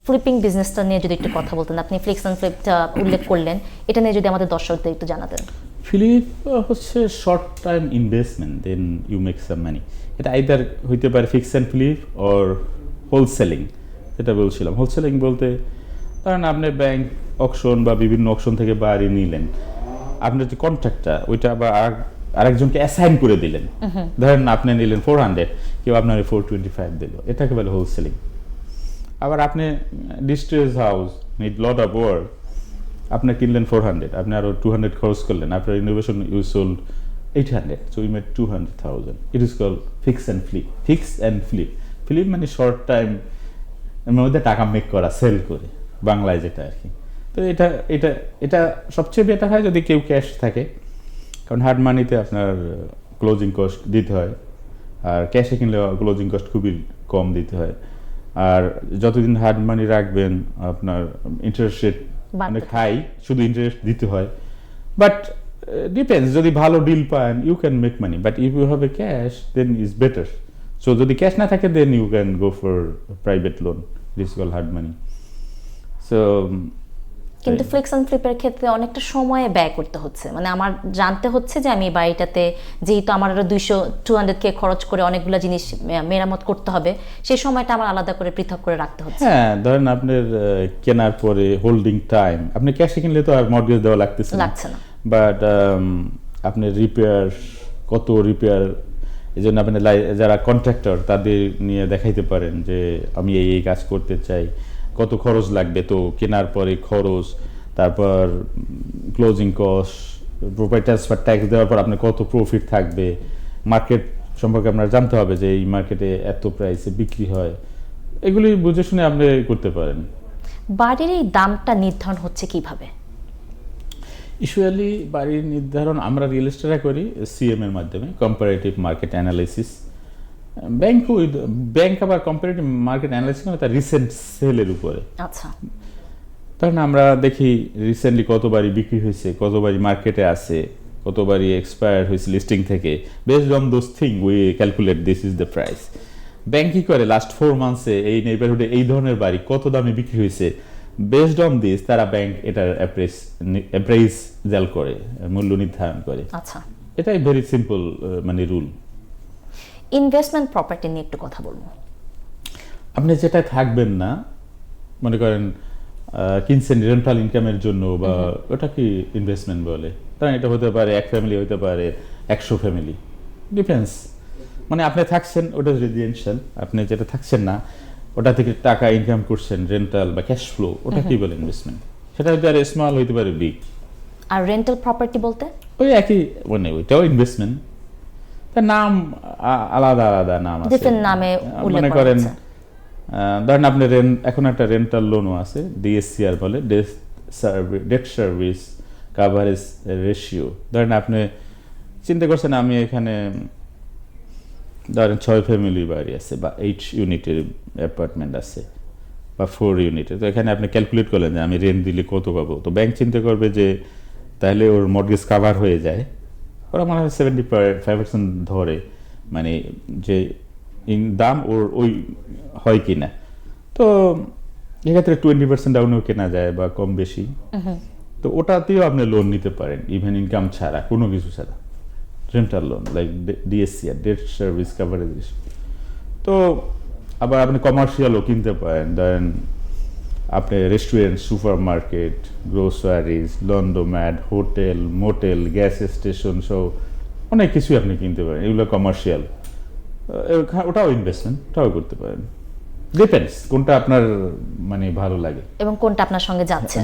Flipping বিজনেসটা নিয়ে যদি একটু কথা বলতেন, আপনি ফ্লিক্স অ্যান্ড ফ্লিপটা উল্লেখ করলেন, এটা নিয়ে যদি আমাদের দর্শকদের একটু জানাতেন। ফ্লিপ হচ্ছে short time investment, then you make some money. এটা আইদার হইতে পারে fix and flip or wholesaling, যেটা বলছিলাম। হোলসেলিং বলতে ধরেন আপনি ব্যাংক অকশন বা বিভিন্ন অকশন থেকে বাড়ি নিলেন, আপনার যে কন্ট্রাক্টটা ওইটা বা আরেকজনকে অ্যাসাইন করে দিলেন। ধরেন আপনি নিলেন 400, কেউ আপনার 425 দিল, এটাকে বলে হোলসেলিং। আবার আপনি distress house need lot of work, আপনি কিনলেন 400, আপনি আরো 200 খরচ করলেন, আপনার innovation you sold 800, so you made 200,000। It is called fix and flip. Fix and flip, flip মানে শর্ট টাইম মধ্যে টাকা মেক করা, সেল করে, বাংলায় যেটা আর কি। তো এটা এটা এটা সবচেয়ে বেটার হয় যদি কেউ ক্যাশ থাকে, কারণ হার্ড মানিতে আপনার ক্লোজিং কস্ট দিতে হয়, আর ক্যাশে কিনলে ক্লোজিং কস্ট খুবই কম দিতে হয়। আর যতদিন হার্ড মানি রাখবেন আপনার ইন্টারেস্ট রেট অনেক হাই, শুধু ইন্টারেস্ট দিতে হয়। বাট ডিপেন্ডস, যদি ভালো ডিল পান you can make money, but if you have a cash then is better. So যদি ক্যাশ না থাকে then you can go for private loan, this call hard money. So কিন্তু fix and ফ্লিপের ক্ষেত্রে অনেকটা সময় ব্যয় করতে হচ্ছে, মানে আমার জানতে হচ্ছে যে আমি বাড়িটাতে যেহেতু আমার আরো 200-200K খরচ করে অনেকগুলো জিনিস মেরামত করতে হবে, সেই সময়টা আমার আলাদা করে পৃথক করে রাখতে হচ্ছে। হ্যাঁ, ধরেন আপনার কেনার পরে হোল্ডিং টাইম, আপনি ক্যাশে কিনলে তো আর মর্টগেজ দেওয়া লাগতেছে না, বাট আপনার রিপেয়ার, কত রিপেয়ার, এই জন্য আপনি যারা কন্ট্রাক্টর তাদের নিয়ে দেখাইতে পারেন যে আমি এই কাজ করতে চাই, কত খরচ লাগবে, তো কেনার পরে খরচ, তারপর closing cost, property transfer tax দেওয়ার পর আপনার কত প্রফিট থাকবে, মার্কেট সম্পর্কে আপনার জানতে হবে যে এই মার্কেটে এত প্রাইসে বিক্রি হয়, এগুলি বুঝে শুনে আপনি করতে পারেন। বাড়ির এই দামটা নির্ধারণ হচ্ছে কিভাবে? ইউজুয়ালি বাড়ির নির্ধারণ আমরা রিয়েল এস্টেটে করি সিএম এর মাধ্যমে, কম্পারেটিভ মার্কেট অ্যানালাইসিস। ব্যাংক আবার কম্পারেটিভ মার্কেট অ্যানালাইসিস করে তার রিসেন্ট সেলের উপরে। আচ্ছা, তখন আমরা দেখি রিসেন্টলি কত বাড়ি বিক্রি হয়েছে, কত বাড়ি মার্কেটে আছে, কত বাড়ি এক্সপায়ার হয়েছে লিস্টিং থেকে। Based on those thing we calculate this is the price. Bank কি করে লাস্ট 4 মান্থসে এই নেইবারহুডে এই ধরনের বাড়ি কত দামে বিক্রি হয়েছে, বেসড অন দিস তারা ব্যাংক এটার অ্যাপ্রেইজাল করে, মূল্য নির্ধারণ করে। আচ্ছা, এটাই ভেরি সিম্পল মানে রুল। ইনভেস্টমেন্ট প্রপার্টি নিয়ে একটু কথা বলবো। আপনি যেটা থাকবেন না, মনে করেন কিনছেন রেন্টাল ইনকামের জন্য, বা ওটা কি ইনভেস্টমেন্ট বলে, তাই এটা হতে পারে 1 ফ্যামিলি, হতে পারে 100 ফ্যামিলি, ডিফেন্স। মানে আপনি থাকছেন ওটা রেজিডেন্সিয়াল, আপনি যেটা থাকছেন না ওটা থেকে টাকা ইনকাম করছেন, রেন্টাল বা ক্যাশ ফ্লো, ওটা কি বলে ইনভেস্টমেন্ট। সেটা হতে পারে স্মল, হইতে পারে বিগ। আর রেন্টাল প্রপার্টি বলতে ওই একই, মানে ওইটাও ইনভেস্টমেন্ট, তার নাম আলাদা আলাদা নাম আছে, ডিফারেন্ট নামে উল্লেখ মনে করা করেন হচ্ছে। ধরেন আপনি এখন একটা রেন্টাল লোনও আছে, ডিএসসিআর বলে, ডেট সার্ভিস কাভারেজ রেশিও। ধরেন আপনি চিন্তা করছেন আমি এখানে ধরেন 6 ফ্যামিলি বাড়ি আছে, বা 8 ইউনিটের অ্যাপার্টমেন্ট আছে, বা 4 ইউনিটের। তো এখানে আপনি ক্যালকুলেট করলেন যে আমি রেন্ট দিলে কত পাবো, তো ব্যাংক চিন্তা করবে যে তাহলে ওর মর্টগেজ কাভার হয়ে যায়, ওরা মনে হয় 75% ধরে, মানে যে দাম ওর ওই হয় কি না। তো এক্ষেত্রে 20% ডাউনেও কেনা যায় বা কম বেশি। তো ওটাতেও আপনি লোন নিতে পারেন, ইভেন ইনকাম ছাড়া, কোনো কিছু ছাড়া, rental loan like DSCR, debt service coverage. তো আবার আপনি কমার্শিয়ালও কিনতে পারেন, ধরেন আপনি restaurant, super market, groceries, laundromat, hotel, motel, gas station সহ অনেক কিছুই আপনি কিনতে পারেন, এগুলো কমার্শিয়াল। ওটাও ইনভেস্টমেন্ট, ওটাও করতে পারেন, ডিপেন্ডস কোনটা আপনার মানে ভালো লাগে এবং কোনটা আপনার সঙ্গে যাচ্ছে।